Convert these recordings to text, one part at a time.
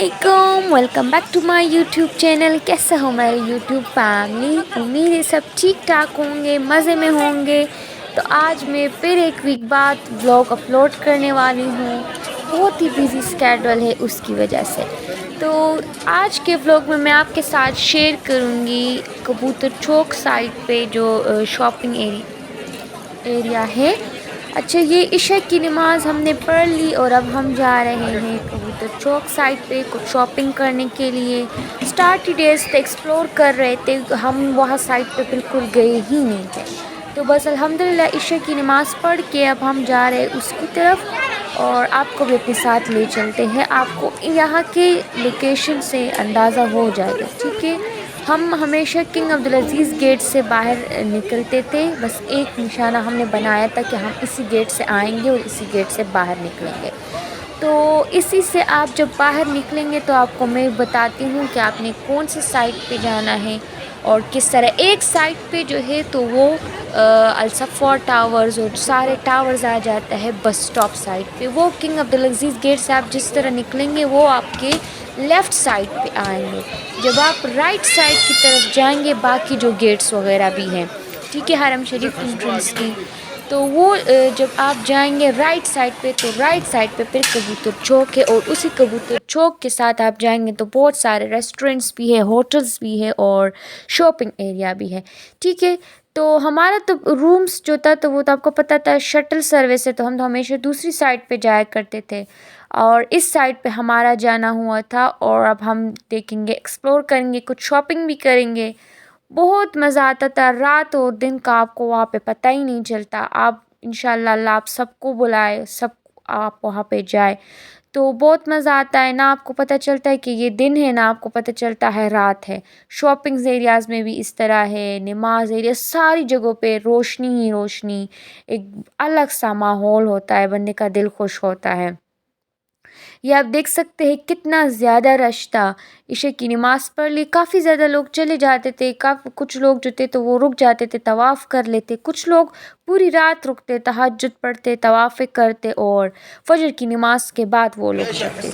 अस्सलामुअलैकुम, welcome back to my YouTube channel. कैसा हो मेरे यूट्यूब फैमिली? उम्मीद है सब ठीक ठाक होंगे, मज़े में होंगे। तो आज मैं फिर एक वीक बाद व्लॉग अपलोड करने वाली हूँ। बहुत ही बिजी स्केड्यूल है उसकी वजह से। तो आज के व्लॉग में मैं आपके साथ शेयर करूँगी कबूतर चौक साइड पे जो शॉपिंग एरिया है। अच्छा, ये इशा की नमाज़ हमने पढ़ ली और अब हम जा रहे हैं कबूतर चौक साइड पे कुछ शॉपिंग करने के लिए। स्टार्ट डेज थे, एक्सप्लोर कर रहे थे, हम वहाँ साइड पे बिल्कुल गए ही नहीं थे। तो बस अल्हम्दुलिल्लाह इशा की नमाज़ पढ़ के अब हम जा रहे हैं उसकी तरफ और आपको भी अपने साथ ले चलते हैं। आपको यहाँ के लोकेशन से अंदाज़ा हो जाएगा, ठीक है। हम हमेशा किंग अब्दुल अज़ीज़ गेट से बाहर निकलते थे। बस एक निशाना हमने बनाया था कि हम इसी गेट से आएंगे और इसी गेट से बाहर निकलेंगे। तो इसी से आप जब बाहर निकलेंगे तो आपको मैं बताती हूँ कि आपने कौन से साइड पे जाना है और किस तरह। एक साइड पे जो है तो वो अल्सफ़ा टावर्स और सारे टावर्स आ जाता है बस स्टॉप साइड पे। वो किंग अब्दुल अज़ीज़ गेट से आप जिस तरह निकलेंगे वो आपके लेफ़्ट साइड पे आएंगे। जब आप राइट साइड की तरफ जाएंगे बाकी जो गेट्स वगैरह भी हैं, ठीक है, हरम शरीफ एंट्रेंस की, तो वो जब आप जाएंगे राइट साइड पे तो राइट साइड पे फिर कबूतर चौक है और उसी कबूतर चौक के साथ आप जाएंगे तो बहुत सारे रेस्टोरेंट्स भी है, होटल्स भी है और शॉपिंग एरिया भी है, ठीक है। तो हमारा तो रूम्स जो था तो वो तो आपको पता था शटल सर्विस है, तो हम तो हमेशा दूसरी साइड पे जाया करते थे और इस साइड पे हमारा जाना हुआ था। और अब हम देखेंगे, एक्सप्लोर करेंगे, कुछ शॉपिंग भी करेंगे। बहुत मज़ा आता था, रात और दिन का आपको वहाँ पे पता ही नहीं चलता। आप इंशाल्लाह अल्लाह आप सबको बुलाए, सब आप वहाँ पे जाए तो बहुत मज़ा आता है ना। आपको पता चलता है कि ये दिन है ना आपको पता चलता है रात है। शॉपिंग एरियाज़ में भी इस तरह है, नमाज एरिया, सारी जगहों पे रोशनी ही रोशनी, एक अलग सा माहौल होता है, बंदे का दिल खुश होता है। ये आप देख सकते हैं कितना ज़्यादा रश था। इशा की नमाज़ पढ़ ली, काफ़ी ज़्यादा लोग चले जाते थे, कुछ लोग जो थे तो वो रुक जाते थे, तवाफ़ कर लेते, कुछ लोग पूरी रात रुकते, तहज्जुद पढ़ते, तवाफ़ें करते और फजर की नमाज के बाद वो लोग करते थे।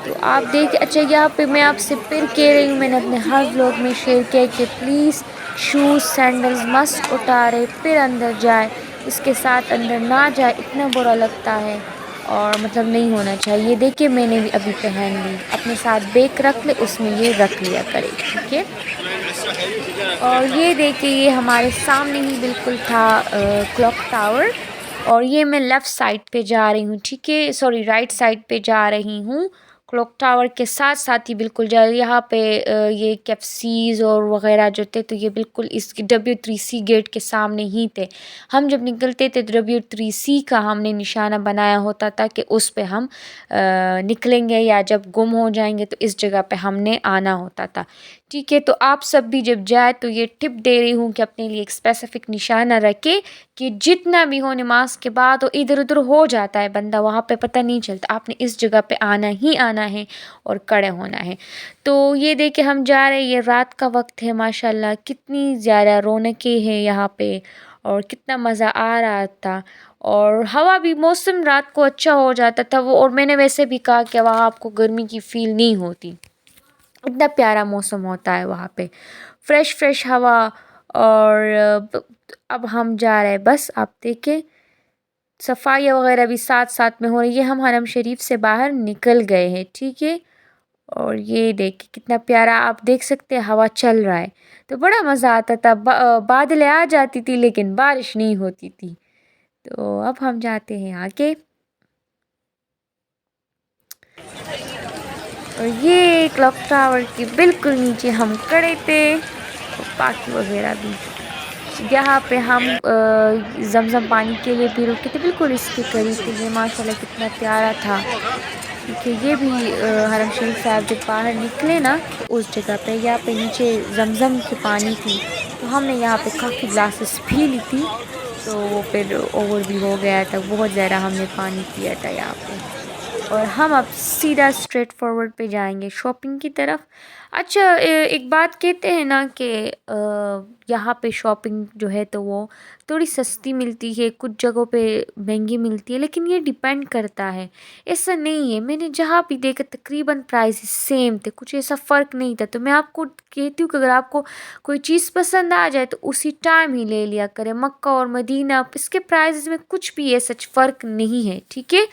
तो आप देखिए, अच्छा यहाँ पे मैं आपसे फिर कह रही हूँ, मैंने अपने हर व्लॉग में शेयर किया कि प्लीज़ शूज़ सैंडल्स मस्त उतारे फिर अंदर जाए, इसके साथ अंदर ना जाए, इतना बुरा लगता है और मतलब नहीं होना चाहिए। देखिए मैंने भी अभी पहन ली, अपने साथ बैग रख ले, उसमें ये रख लिया करे, ठीक है। और ये देखिए ये हमारे सामने ही बिल्कुल था क्लॉक टावर और ये मैं लेफ़्ट साइड पे जा रही हूँ, ठीक है, सॉरी राइट साइड पे जा रही हूँ। क्लॉक टावर के साथ साथ ही बिल्कुल जा रही, यहाँ पे ये कैप्सीज़ और वग़ैरह जो थे तो ये बिल्कुल इस W3C गेट के सामने ही थे। हम जब निकलते थे तो W3C का हमने निशाना बनाया होता था कि उस पे हम निकलेंगे या जब गुम हो जाएंगे तो इस जगह पे हमने आना होता था, ठीक है। तो आप सब भी जब जाए तो ये टिप दे रही हूँ कि अपने लिए एक स्पेसिफिक निशाना रखे कि जितना भी हो नमाज के बाद वो इधर उधर हो जाता है बंदा, वहाँ पे पता नहीं चलता, आपने इस जगह पे आना ही आना है और खड़े होना है। तो ये देखे हम जा रहे हैं, ये रात का वक्त है, माशाल्लाह कितनी ज़्यादा रौनकें हैं यहाँ पे और कितना मज़ा आ रहा था और हवा भी, मौसम रात को अच्छा हो जाता था वो। और मैंने वैसे भी कहा कि वहाँ आपको गर्मी की फ़ील नहीं होती, इतना प्यारा मौसम होता है वहाँ पे, फ्रेश फ्रेश हवा। और अब हम जा रहे हैं, बस आप देखें सफाई वगैरह भी साथ साथ में हो रही है। हम हरम शरीफ से बाहर निकल गए हैं, ठीक है। और ये देखिए कितना प्यारा, आप देख सकते हैं हवा चल रहा है तो बड़ा मज़ा आता था। बादलें आ जाती थी लेकिन बारिश नहीं होती थी। तो अब हम जाते हैं आगे और ये क्लॉक टावर के बिल्कुल नीचे हम खड़े थे और बाकी वगैरह भी। यहाँ पे हम जमजम पानी के लिए भी रुके थे, बिल्कुल इसके करीब थे। ये माशाल्लाह कितना प्यारा था, क्योंकि ये भी हरम शरीफ साहब जब बाहर निकले ना तो उस जगह पे यहाँ पे नीचे जमजम की पानी थी, तो हमने यहाँ पे काफ़ी ग्लासेस पी ली थी तो वो फिर ओवर भी हो गया था, बहुत ज़्यादा हमने पानी पिया था यहाँ पे। और हम अब सीधा स्ट्रेट फॉरवर्ड पे जाएंगे शॉपिंग की तरफ। अच्छा, एक बात कहते हैं ना कि यहाँ पे शॉपिंग जो है तो वो थोड़ी सस्ती मिलती है, कुछ जगहों पे महंगी मिलती है, लेकिन ये डिपेंड करता है। ऐसा नहीं है, मैंने जहाँ भी देखा तकरीबन प्राइस सेम थे, कुछ ऐसा फ़र्क नहीं था। तो मैं आपको कहती हूँ कि अगर आपको कोई चीज़ पसंद आ जाए तो उसी टाइम ही ले लिया करें। मक्का और मदीना इसके प्राइस में कुछ भी ऐसा फ़र्क नहीं है, ठीक है।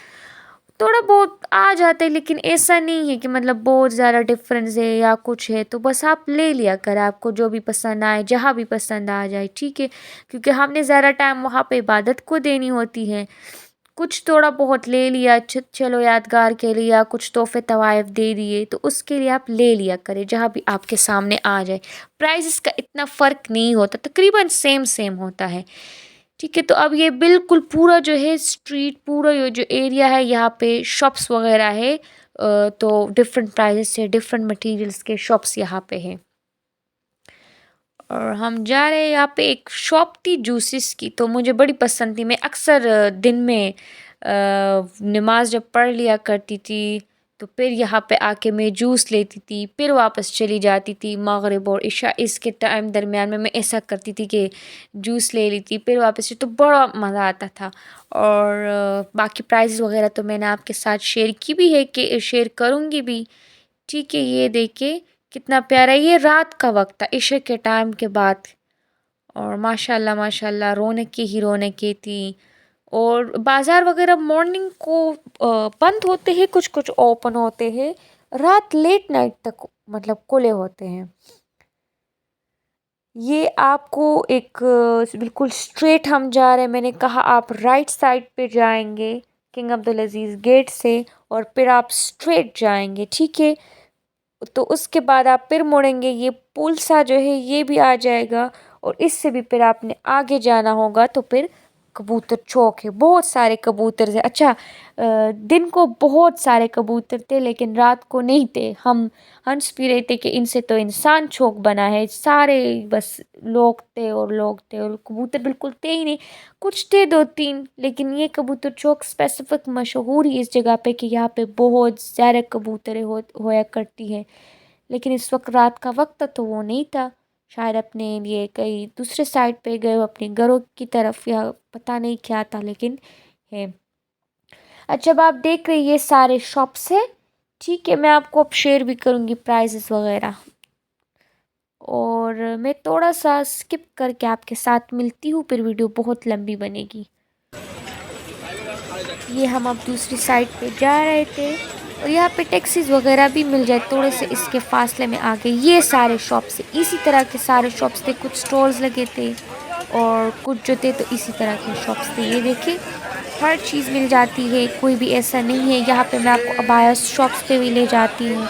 थोड़ा बहुत आ जाता है, लेकिन ऐसा नहीं है कि मतलब बहुत ज़्यादा डिफरेंस है या कुछ है। तो बस आप ले लिया करें, आपको जो भी पसंद आए, जहाँ भी पसंद आ जाए, ठीक है। क्योंकि हमने ज़्यादा टाइम वहाँ पे इबादत को देनी होती है। कुछ थोड़ा बहुत ले लिया, चलो यादगार के लिए, या कुछ तोहफे तवाइफ दे दिए, तो उसके लिए आप ले लिया करें जहाँ भी आपके सामने आ जाए। प्राइसेस का इतना फ़र्क नहीं होता, तकरीबन सेम सेम होता है, ठीक है। तो अब ये बिल्कुल पूरा जो है स्ट्रीट, पूरा ये जो एरिया है यहाँ पे शॉप्स वगैरह है। तो डिफरेंट प्राइसेस से डिफरेंट मटेरियल्स के शॉप्स यहाँ पे हैं। और हम जा रहे हैं यहाँ पे, एक शॉप थी जूसेस की, तो मुझे बड़ी पसंद थी। मैं अक्सर दिन में नमाज जब पढ़ लिया करती थी तो फिर यहाँ पे आके मैं जूस लेती थी, फिर वापस चली जाती थी मगरिब और इशा इसके टाइम दरमियान में मैं ऐसा करती थी कि जूस ले ली थी फिर वापस से, तो बड़ा मज़ा आता था। और बाकी प्राइस वगैरह तो मैंने आपके साथ शेयर की भी है, कि शेयर करूँगी भी, ठीक है। ये देखिए कितना प्यारा, ये रात का वक्त था इशा के टाइम के बाद, और माशाल्लाह माशाल्लाह रौनक ही रौनकें थी। और बाज़ार वगैरह मॉर्निंग को बंद होते हैं, कुछ कुछ ओपन होते हैं, रात लेट नाइट तक मतलब खुले होते हैं। ये आपको एक बिल्कुल स्ट्रेट हम जा रहे हैं, मैंने कहा आप राइट साइड पे जाएंगे किंग अब्दुल अजीज़ गेट से, और फिर आप स्ट्रेट जाएंगे, ठीक है। तो उसके बाद आप फिर मुड़ेंगे, ये पुल सा जो है ये भी आ जाएगा, और इससे भी फिर आपने आगे जाना होगा तो फिर कबूतर चौक है, बहुत सारे कबूतर थे। अच्छा, दिन को बहुत सारे कबूतर थे लेकिन रात को नहीं थे। हम हंस भी रहे थे कि इनसे तो इंसान चौक बना है, सारे बस लोग थे और लोग थे, और कबूतर बिल्कुल थे ही नहीं। कुछ थे दो तीन, लेकिन ये कबूतर चौक स्पेसिफिक मशहूर ही इस जगह पे कि यहाँ पे बहुत ज़्यादा कबूतरें होया करती हैं। लेकिन इस वक्त रात का वक्त था तो वो नहीं था, शायद अपने लिए कहीं दूसरे साइड पे गए हो, अपने घरों की तरफ, या पता नहीं क्या था, लेकिन है। अच्छा, अब आप देख रहे ये सारे शॉप्स है, ठीक है। मैं आपको अब शेयर भी करूँगी प्राइसेस वगैरह, और मैं थोड़ा सा स्किप करके आपके साथ मिलती हूँ, फिर वीडियो बहुत लंबी बनेगी। ये हम अब दूसरी साइड पे जा रहे थे, और यहाँ पे टैक्सीज वगैरह भी मिल जाए थोड़े से इसके फासले में आगे। ये सारे शॉप्स है, इसी तरह के सारे शॉप्स थे, कुछ स्टॉल्स लगे थे और कुछ जो थे तो इसी तरह के शॉप्स थे। ये देखिए हर चीज़ मिल जाती है, कोई भी ऐसा नहीं है। यहाँ पे मैं आपको अबायास शॉप्स पे भी ले जाती हूँ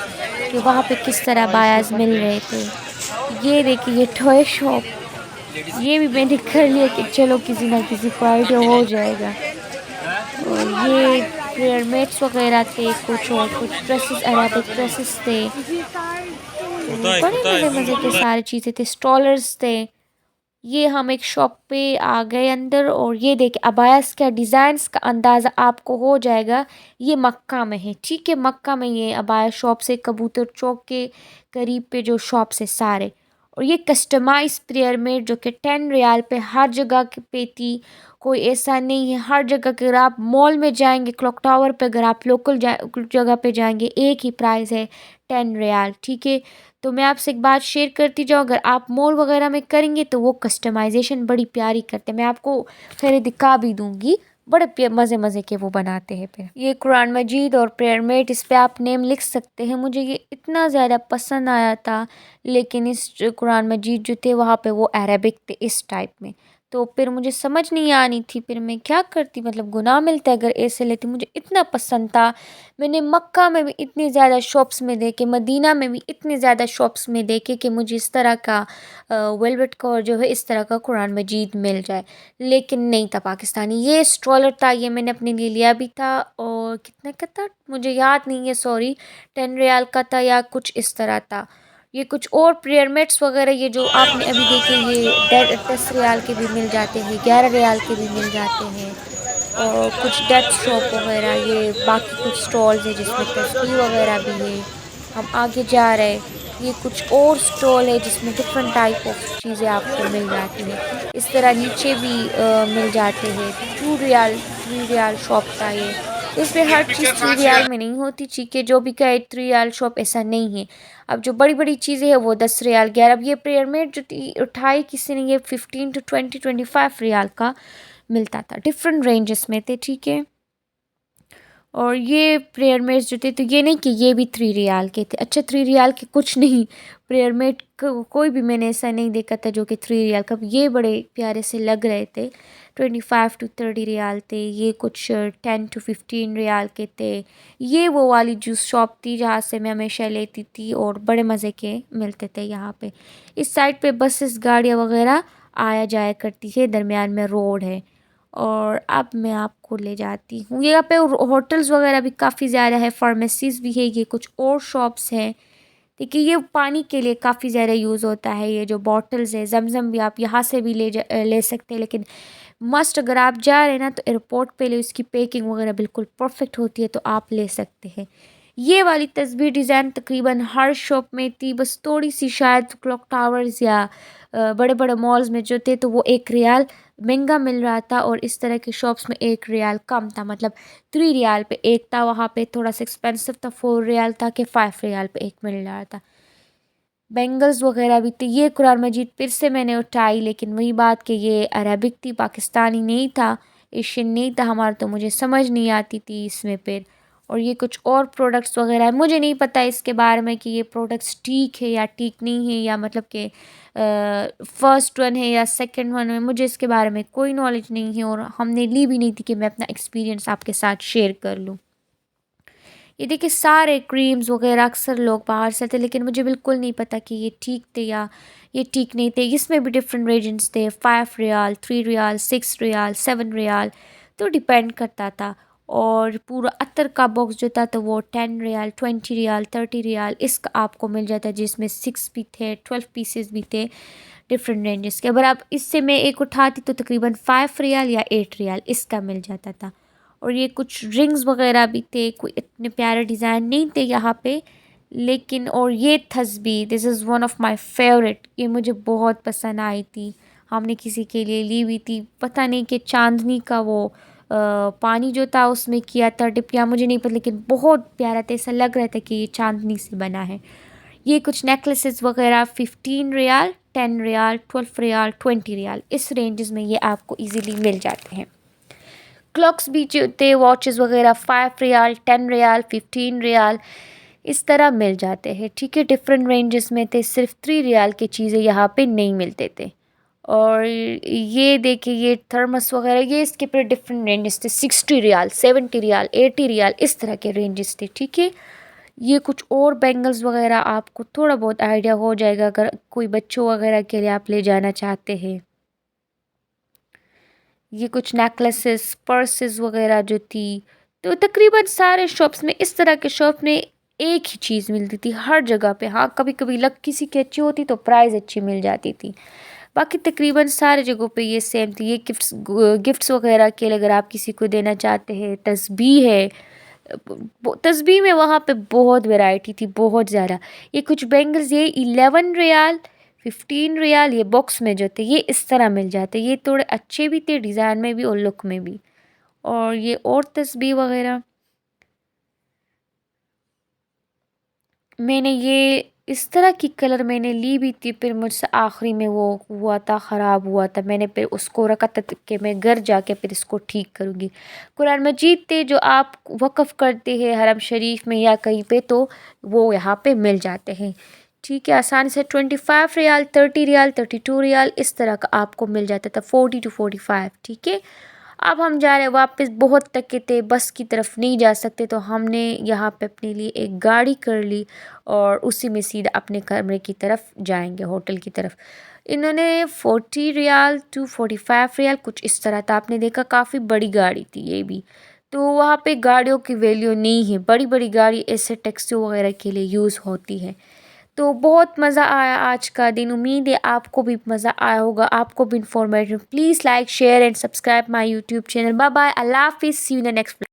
कि वहाँ पे किस तरह अबायास मिल रहे थे। ये देखिए ये टॉय शॉप, ये भी मैंने कर लिया कि चलो किसी ना किसी को आइडिया हो जाएगा। और ये प्रेयर मैट्स वगैरह थे, कुछ और कुछ ड्रेसेस, अरेबिक ड्रेसेस थे, तो बड़े मज़े मज़े के सारी चीज़ें थे, स्टॉलर्स थे। ये हम एक शॉप पे आ गए अंदर, और ये देखिए अबायास का डिज़ाइंस का अंदाज़ा आपको हो जाएगा, ये मक्का में है, ठीक है। मक्का में ये अबाया शॉप से कबूतर चौक के करीब पे जो शॉप्स है सारे। और ये कस्टमाइज प्रेयर मेड जो कि 10 रियाल पे हर जगह पे थी, कोई ऐसा नहीं है। हर जगह के, अगर आप मॉल में जाएंगे क्लॉक टावर पे, अगर आप लोकल जगह पे जाएंगे, एक ही प्राइस है 10 रियाल, ठीक है। तो मैं आपसे एक बात शेयर करती जाऊँ, अगर आप मॉल वगैरह में करेंगे तो वो कस्टमाइजेशन बड़ी प्यारी करते हैं, मैं आपको फिर दिखा भी दूँगी, बड़े मज़े मज़े के वो बनाते हैं। फिर ये कुरान मजीद और प्रेयर मेट, इस पे आप नेम लिख सकते हैं। मुझे ये इतना ज़्यादा पसंद आया था, लेकिन इस कुरान मजीद जो थे वहाँ पे वो अरबिक थे इस टाइप में, तो फिर मुझे समझ नहीं आनी थी, फिर मैं क्या करती, मतलब गुनाह मिलता है अगर ऐसे लेती। मुझे इतना पसंद था, मैंने मक्का में भी इतनी ज़्यादा शॉप्स में देखे, मदीना में भी इतनी ज़्यादा शॉप्स में देखे कि मुझे इस तरह का वेलवेट का और जो है इस तरह का कुरान मजीद मिल जाए, लेकिन नहीं था पाकिस्तानी। ये स्ट्रॉलर था, ये मैंने अपने लिए लिया भी था, और कितने का था मुझे याद नहीं है, सॉरी, 10 रियाल का था या कुछ इस तरह था। ये कुछ और प्रेयर मेट्स वगैरह ये जो आपने अभी देखे, ये 10 रियाल के भी मिल जाते हैं, 11 रियाल के भी मिल जाते हैं। और कुछ डेस्क शॉप वगैरह, ये बाकी कुछ स्टॉल्स है जिसमें तस्वीर वगैरह भी है। हम आगे जा रहे हैं, ये कुछ और स्टॉल है जिसमें डिफरेंट टाइप ऑफ चीज़ें आपको मिल जाती हैं। इस तरह नीचे भी मिल जाते हैं। 2 रियाल 3 रियाल शॉप था ये। इसमें हर चीज़ 3 रियाल में नहीं होती, ठीक है, जो भी कहे 3 रियाल शॉप ऐसा नहीं है। अब जो बड़ी बड़ी चीज़ें हैं वो 10 रियाल की। अब ये प्रेयर मेड जो उठाई किसी ने, ये 15 to 20 25 रियाल का मिलता था। डिफरेंट रेंजेस में थे, ठीक है। और ये प्रेयर मेट्स जो थे, तो ये नहीं कि ये भी 3 रियाल के थे। अच्छा, 3 रियाल के कुछ नहीं, प्रेयर मेट कोई भी मैंने ऐसा नहीं देखा था जो कि 3 रियाल का। ये बड़े प्यारे से लग रहे थे। 25 to 30 रियाल थे। ये कुछ 10 to 15 रियाल के थे। ये वो वाली जूस शॉप थी जहाँ से मैं हमेशा लेती थी और बड़े मज़े के मिलते थे यहाँ पे। इस साइड पे बसेस गाड़ियाँ वगैरह आया जाया करती है, दरमियान में रोड है। और अब मैं आपको ले जाती हूँ, यहाँ पे होटल्स वगैरह भी काफ़ी ज़्यादा है, फार्मेसीज़ भी है, ये कुछ और शॉप्स हैं। देखिए, ये पानी के लिए काफ़ी ज़्यादा यूज़ होता है। ये जो बॉटल्स है, जमज़म भी आप यहाँ से भी ले सकते हैं, लेकिन मस्ट अगर आप जा रहे हैं ना तो एयरपोर्ट पे ले, उसकी पैकिंग वगैरह बिल्कुल परफेक्ट होती है, तो आप ले सकते हैं। ये वाली तस्वीर डिज़ाइन तकरीबन हर शॉप में थी, बस थोड़ी सी शायद क्लॉक टावर्स या बड़े बड़े मॉल्स में जो थे तो वो 1 रियाल महंगा मिल रहा था, और इस तरह के शॉप्स में 1 रियाल कम था। मतलब 3 रियाल पे एक था, वहाँ पे थोड़ा सा एक्सपेंसिव था, 4 रियाल था कि 5 रियाल पे एक मिल रहा था। बेंगल्स वगैरह भी थी। ये कुरान मजीद फिर से मैंने उठाई, लेकिन वही बात कि ये अरबिक थी, पाकिस्तानी नहीं था, एशियन नहीं था हमारा, तो मुझे समझ नहीं आती थी इसमें फिर। और ये कुछ और प्रोडक्ट्स वगैरह है, मुझे नहीं पता इसके बारे में कि ये प्रोडक्ट्स ठीक है या ठीक नहीं है, या मतलब कि फर्स्ट वन है या सेकंड वन है, मुझे इसके बारे में कोई नॉलेज नहीं है, और हमने ली भी नहीं थी कि मैं अपना एक्सपीरियंस आपके साथ शेयर कर लूँ। ये देखिए, सारे क्रीम्स वगैरह अक्सर लोग बाहर से थे, लेकिन मुझे बिल्कुल नहीं पता कि ये ठीक थे या ये ठीक नहीं थे। इसमें भी डिफरेंट रेंजेस थे, 5 रियाल, 3 रियाल, 6 रियाल, 7 रियाल, तो डिपेंड करता था। और पूरा अतर का बॉक्स जो था तो वो 10 रियाल, 20 रियाल, 30 रियाल इसका आपको मिल जाता है, जिसमें 6 भी थे, 12 पीसेस भी थे डिफरेंट रेंजेस के। अगर आप इससे मैं एक उठाती तो तकरीबन 5 रियाल या 8 रियाल इसका मिल जाता था। और ये कुछ रिंग्स वगैरह भी थे, कोई इतने प्यारे डिज़ाइन नहीं थे यहाँ पे, लेकिन और ये तस्बीह, this is one of my favourite, ये मुझे बहुत पसंद आई थी। हमने किसी के लिए ली हुई थी, पता नहीं कि चांदनी का वो पानी जो था उसमें किया था डिप, या मुझे नहीं पता, लेकिन बहुत प्यारा था, ऐसा लग रहा था कि ये चांदनी से बना है। ये कुछ नेकलेसेस वगैरह 15 रियाल, 10 रियाल, 12 रियाल, 20 रियाल इस रेंजेस में ये आपको इजीली मिल जाते हैं। क्लॉक्स भी जो थे, वॉचेस वगैरह 5 रियाल, 10 रियाल, 15 रियाल इस तरह मिल जाते हैं, ठीक है। डिफरेंट रेंजेस में थे, सिर्फ 3 रियाल की चीज़ें यहाँ पे नहीं मिलते थे। और ये देखिए, ये थर्मस वगैरह, ये इसके पर डिफरेंट रेंजेस थे, 60 रियाल, 70 रियाल, 80 रियाल इस तरह के रेंजेस थे, ठीक है। ये कुछ और बैंगल्स वगैरह आपको थोड़ा बहुत आइडिया हो जाएगा अगर कोई बच्चों वगैरह के लिए आप ले जाना चाहते हैं। ये कुछ नेकलेसेस, पर्सेस वगैरह जो थी, तो तकरीबन सारे शॉप्स में इस तरह के शॉप में एक ही चीज़ मिलती थी हर जगह पे। हाँ, कभी कभी लक किसी की अच्छी होती तो प्राइस अच्छी मिल जाती थी, बाकी तकरीबन सारे जगहों पे ये सेम थी। ये गिफ्ट्स वगैरह के लिए अगर आप किसी को देना चाहते हैं, तस्बीह है, तस्बीह में वहाँ पे बहुत वैरायटी थी, बहुत ज़्यादा। ये कुछ बैंगल्स, ये 11 रियाल, 15 रियाल, ये बॉक्स में जो थे ये इस तरह मिल जाते, ये थोड़े अच्छे भी थे डिज़ाइन में भी और लुक में भी। और ये और तस्बीह वगैरह मैंने ये इस तरह की कलर मैंने ली भी थी, फिर मुझसे आखिरी में वो हुआ था, ख़राब हुआ था, मैंने फिर उसको रखा था कि मैं घर जाके फिर इसको ठीक करूँगी। कुरान मजीद थे जो आप वक़्फ़ करते हैं हरम शरीफ में या कहीं पे, तो वो यहाँ पे मिल जाते हैं, ठीक है, आसानी से। 25 रियाल, 30 रियाल, 32 रियाल इस तरह का आपको मिल जाता था, 40 to 45, ठीक है। अब हम जा रहे हैं वापस, बहुत थके थे, बस की तरफ नहीं जा सकते, तो हमने यहाँ पे अपने लिए एक गाड़ी कर ली और उसी में सीधा अपने कमरे की तरफ जाएंगे, होटल की तरफ। इन्होंने 40 रियाल to 45 रियाल कुछ इस तरह था, आपने देखा काफ़ी बड़ी गाड़ी थी ये भी। तो वहाँ पे गाड़ियों की वैल्यू नहीं है, बड़ी बड़ी गाड़ी ऐसे टैक्सी वगैरह के लिए यूज़ होती है। तो बहुत मज़ा आया आज का दिन। उम्मीद है आपको भी मज़ा आया होगा, आपको भी informative. Please like share and subscribe my YouTube channel. Bye bye, अल्लाह हाफिज़, see you in the next.